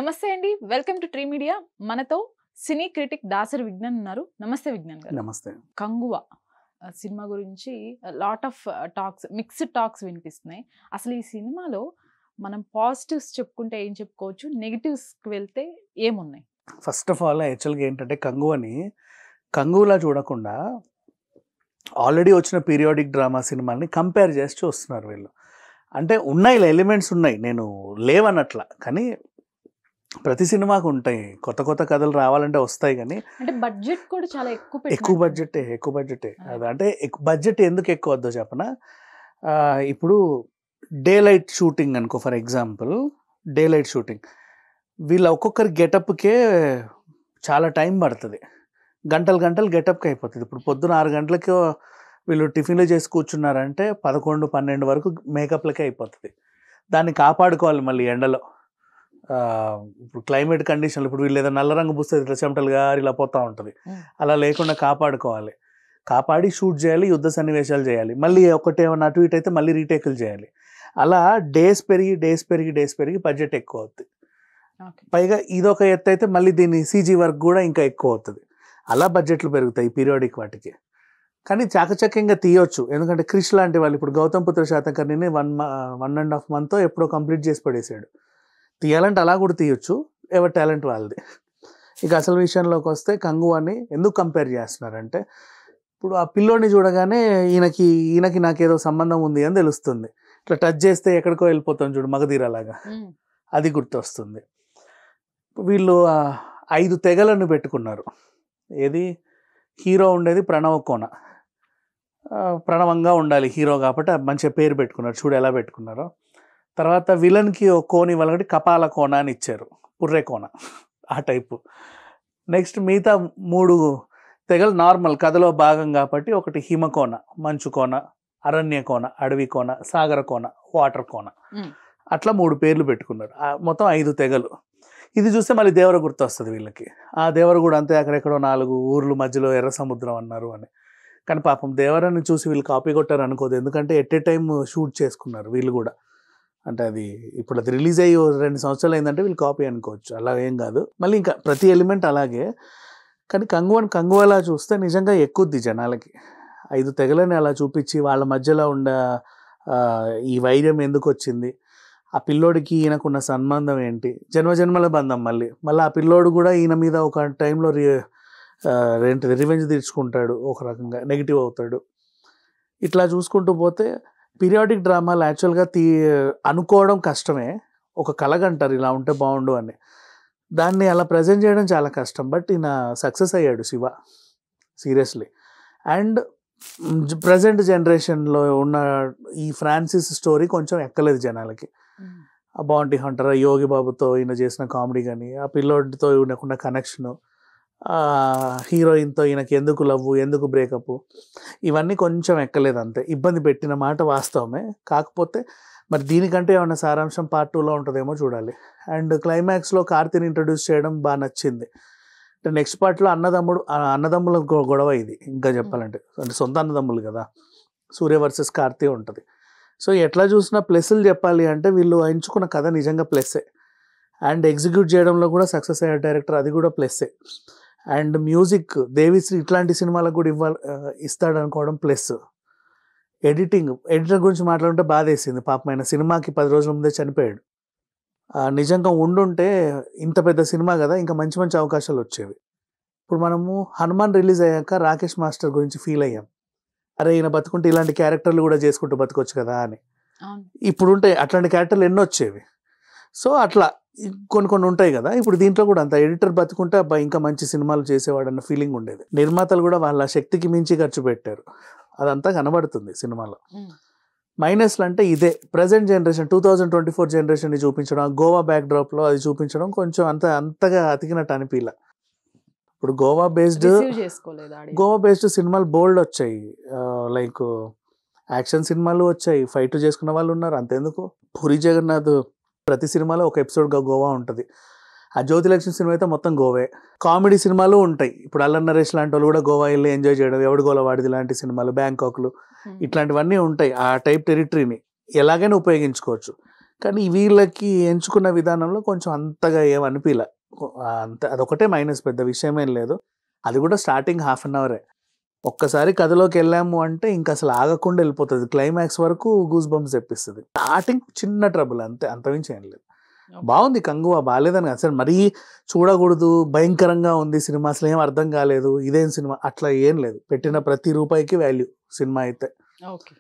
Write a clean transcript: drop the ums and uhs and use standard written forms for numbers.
నమస్తే అండి, welcome to tree media. మనతో సినీ క్రిటిక్ దాసరి విజ్ఞాన్ ఉన్నారు. నమస్తే విజ్ఞాన్ గారు. నమస్తే. కంగువ సినిమా గురించి lot of talks, mixed talks వినిపిస్తున్నాయి. అసలు ఈ సినిమాలో మనం పాజిటివ్స్ చెప్పుకుంటే ఏం చెప్పుకోవచ్చు, నెగిటివ్స్కి వెళ్తే ఏమున్నాయి? ఫస్ట్ ఆఫ్ ఆల్ యాక్చువల్గా ఏంటంటే కంగువలా చూడకుండా ఆల్రెడీ వచ్చిన పీరియాడిక్ డ్రామా సినిమాల్ని కంపేర్ చేసి చూస్తున్నారు వీళ్ళు. అంటే ఉన్నాయి, ఎలిమెంట్స్ ఉన్నాయి, నేను లేవన్నట్లా, కానీ ప్రతి సినిమాకు ఉంటాయి. కొత్త కొత్త కథలు రావాలంటే వస్తాయి, కానీ అంటే బడ్జెట్ కూడా చాలా ఎక్కువ బడ్జెటే. అది అంటే బడ్జెట్ ఎందుకు ఎక్కువ వద్దో చెప్పనా. ఇప్పుడు డే లైట్ షూటింగ్ అనుకో, for example day light shooting, వీళ్ళ ఒక్కొక్కరి గెటప్కే చాలా టైం పడుతుంది. గంటలు గెటప్కి అయిపోతుంది. ఇప్పుడు పొద్దున 6 గంటలకి వీళ్ళు టిఫిన్లు చేసి కూర్చున్నారంటే 11-12 వరకు మేకప్లకే అయిపోతుంది. దాన్ని కాపాడుకోవాలి మళ్ళీ ఎండలో. ఇప్పుడు క్లైమేట్ కండిషన్లు, ఇప్పుడు వీళ్ళు ఏదో నల్ల రంగు పూస్తే ఇట్లా చెమటలుగా ఇలా పోతూ ఉంటుంది, అలా లేకుండా కాపాడుకోవాలి. కాపాడి షూట్ చేయాలి, యుద్ధ సన్నివేశాలు చేయాలి, మళ్ళీ ఒకటేమన్నా అటు ఇటు అయితే మళ్ళీ రీటేకులు చేయాలి. అలా డేస్ పెరిగి బడ్జెట్ ఎక్కువ అవుతుంది. పైగా ఇదొక ఎత్తు అయితే మళ్ళీ దీని సీజీ వర్క్ కూడా ఇంకా ఎక్కువ అవుతుంది. అలా బడ్జెట్లు పెరుగుతాయి పీరియాడిక్ వాటికి. కానీ చాకచక్యంగా తీయొచ్చు, ఎందుకంటే క్రిష్ లాంటి వాళ్ళు, ఇప్పుడు గౌతమ్ పుత్ర శాతకర్ణిని 1.5 month ఎప్పుడో కంప్లీట్ చేసి పడేసాడు. తీయాలంటే అలా కూడా తీయొచ్చు, ఎవరి టాలెంట్ వాళ్ళది. ఇక అసలు విషయంలోకి వస్తే కంగువాని ఎందుకు కంపేర్ చేస్తున్నారంటే, ఇప్పుడు ఆ పిల్లోని చూడగానే ఈయనకి నాకేదో సంబంధం ఉంది అని తెలుస్తుంది. ఇట్లా టచ్ చేస్తే ఎక్కడికో వెళ్ళిపోతాం చూడు, మగధీరలాగా, అది గుర్తొస్తుంది. వీళ్ళు 5 తెగలను పెట్టుకున్నారు. ఏది హీరో ఉండేది ప్రణవంగా ఉండాలి హీరో కాబట్టి మంచిగా పేరు పెట్టుకున్నారు. చూడు ఎలా పెట్టుకున్నారో. తర్వాత విలన్కి ఒక కోన ఇవ్వాలంటే కపాల కోన అని ఇచ్చారు, పుర్రె కోన, ఆ టైపు. నెక్స్ట్ మిగతా 3 తెగలు నార్మల్ కథలో భాగం కాబట్టి, ఒకటి హిమకోన, మంచు కోన, అరణ్య కోన, అడవి కోన, సాగర కోన, వాటర్ కోన, అట్లా 3 పేర్లు పెట్టుకున్నారు. మొత్తం 5 తెగలు. ఇది చూస్తే మళ్ళీ దేవర గుర్తు వస్తుంది వీళ్ళకి. ఆ దేవర కూడా అంతే, అక్కడెక్కడో 4 ఊర్లు మధ్యలో ఎర్ర సముద్రం అన్నారు అని. కానీ పాపం దేవరాన్ని చూసి వీళ్ళు కాపీ కొట్టారు అనుకోదు, ఎందుకంటే ఎట్ ఏ టైం షూట్ చేసుకున్నారు వీళ్ళు కూడా. అంటే అది ఇప్పుడు అది రిలీజ్ అయ్యి 2 సంవత్సరాలు అయిందంటే వీళ్ళు కాపీ అనుకోవచ్చు, అలా ఏం కాదు. మళ్ళీ ఇంకా ప్రతి ఎలిమెంట్ అలాగే. కానీ కంగువలా చూస్తే నిజంగా ఎక్కుద్ది జనాలకి. 5 తెగలని అలా చూపించి వాళ్ళ మధ్యలో ఉన్న ఈ వైర్యం ఎందుకు వచ్చింది, ఆ పిల్లోడికి ఈయనకున్న సంబంధం ఏంటి, జన్మజన్మల బంధం. మళ్ళీ ఆ పిల్లోడు కూడా ఈయన మీద ఒక టైంలో రివెంజ్ తీర్చుకుంటాడు, ఒక రకంగా నెగిటివ్ అవుతాడు. ఇట్లా చూసుకుంటూ పోతే పీరియాడిక్ డ్రామాలు యాక్చువల్గా అనుకోవడం కష్టమే, ఒక కలగంటారు ఇలా ఉంటే బాగుండు అని. దాన్ని అలా ప్రజెంట్ చేయడం చాలా కష్టం. బట్ ఈయన సక్సెస్ అయ్యాడు శివ, సీరియస్లీ. అండ్ ప్రజెంట్ జనరేషన్లో ఉన్న ఈ ఫ్రాన్సిస్ స్టోరీ కొంచెం ఎక్కలేదు జనాలకి. ఆ బౌంటీ హంటర్, యోగి బాబుతో ఈయన చేసిన కామెడీ కానీ, ఆ పిల్లోడితో ఈయనకున్న కనెక్షను, హీరోయిన్తో ఈయనకి ఎందుకు లవ్, ఎందుకు బ్రేకప్, ఇవన్నీ కొంచెం ఎక్కలేదు, అంతే. ఇబ్బంది పెట్టిన మాట వాస్తవమే. కాకపోతే మరి దీనికంటే ఏమన్నా సారాంశం part 2లో ఉంటుందేమో చూడాలి. అండ్ క్లైమాక్స్లో కార్తీని ఇంట్రడ్యూస్ చేయడం బాగా నచ్చింది. అంటే నెక్స్ట్ పార్ట్లో అన్నదమ్ముల గొడవ ఇది, ఇంకా చెప్పాలంటే. అంటే సొంత అన్నదమ్ములు కదా, సూర్య వర్సెస్ కార్తీ ఉంటుంది. సో ఎట్లా చూసినా ప్లస్లు చెప్పాలి అంటే, వీళ్ళు ఎంచుకున్న కథ నిజంగా ప్లస్సే. అండ్ ఎగ్జిక్యూట్ చేయడంలో కూడా సక్సెస్ అయ్యే డైరెక్టర్, అది కూడా ప్లస్సే. అండ్ మ్యూజిక్ దేవిశ్రీ ఇట్లాంటి సినిమాలకు కూడా ఇస్తాడు అనుకోవడం ప్లస్. ఎడిటర్ గురించి మాట్లాడుతుంటే బాధ వేసింది. పాపం ఆయన సినిమాకి 10 రోజుల ముందే చనిపోయాడు. నిజంగా ఉండుంటే ఇంత పెద్ద సినిమా కదా, ఇంకా మంచి మంచి అవకాశాలు వచ్చేవి. ఇప్పుడు మనము హనుమాన్ రిలీజ్ అయ్యాక రాకేష్ మాస్టర్ గురించి ఫీల్ అయ్యాం, అరే ఈయన బతుకుంటే ఇలాంటి క్యారెక్టర్లు కూడా చేసుకుంటూ బతుకొచ్చు కదా అని. ఇప్పుడు ఉంటాయి అట్లాంటి క్యారెక్టర్లు ఎన్నో వచ్చేవి. సో అట్లా కొన్ని ఉంటాయి కదా. ఇప్పుడు దీంట్లో కూడా అంత ఎడిటర్ బతుకుంటే అబ్బా ఇంకా మంచి సినిమాలు చేసేవాడు అన్న ఫీలింగ్ ఉండేది. నిర్మాతలు కూడా వాళ్ళ శక్తికి మించి ఖర్చు పెట్టారు, అదంతా కనబడుతుంది సినిమాలో. మైనస్లు అంటే ఇదే, ప్రజెంట్ జనరేషన్ 2024 జనరేషన్ని చూపించడం, గోవా బ్యాక్డ్రాప్లో అది చూపించడం కొంచెం అంతగా అతికినట్టు అనిపించలే. ఇప్పుడు గోవా బేస్డ్ సినిమాలు బోల్డ్ వచ్చాయి, లైక్ యాక్షన్ సినిమాలు వచ్చాయి, ఫైట్ చేసుకున్న వాళ్ళు ఉన్నారు. అంతేందుకు పూరి జగన్నాథ్ ప్రతి సినిమాలో ఒక ఎపిసోడ్ గోవా ఉంటుంది. ఆ జ్యోతిలక్ష్మి సినిమా అయితే మొత్తం గోవే. కామెడీ సినిమాలు ఉంటాయి, ఇప్పుడు అల్లరి నరేష్ లాంటి వాళ్ళు కూడా గోవా వెళ్ళి ఎంజాయ్ చేయడం, ఎవడు గోల వాడిది లాంటి సినిమాలు, బ్యాంకాక్లు, ఇట్లాంటివన్నీ ఉంటాయి. ఆ టైప్ టెరిటరీని ఎలాగైనా ఉపయోగించుకోవచ్చు. కానీ వీళ్ళకి ఎంచుకున్న విధానంలో కొంచెం అంతగా ఏమనిపించలే. అంత అదొకటే మైనస్, పెద్ద విషయమేం లేదు. అది కూడా స్టార్టింగ్ హాఫ్ అన్ అవరే. ఒక్కసారి కథలోకి వెళ్ళాము అంటే ఇంకా అసలు ఆగకుండా వెళ్ళిపోతుంది. క్లైమాక్స్ వరకు గూస్ బంప్స్ తెప్పిస్తుంది. స్టార్టింగ్ చిన్న ట్రబుల్ అంతే, అంతమించి ఏం లేదు. బాగుంది కంగువా, బాగాలేదని అసలు మరీ చూడకూడదు, భయంకరంగా ఉంది సినిమా, అసలు ఏం అర్థం కాలేదు, ఇదేం సినిమా అట్లా ఏం లేదు. పెట్టిన ప్రతి రూపాయికి వాల్యూ సినిమా అయితే. ఓకే.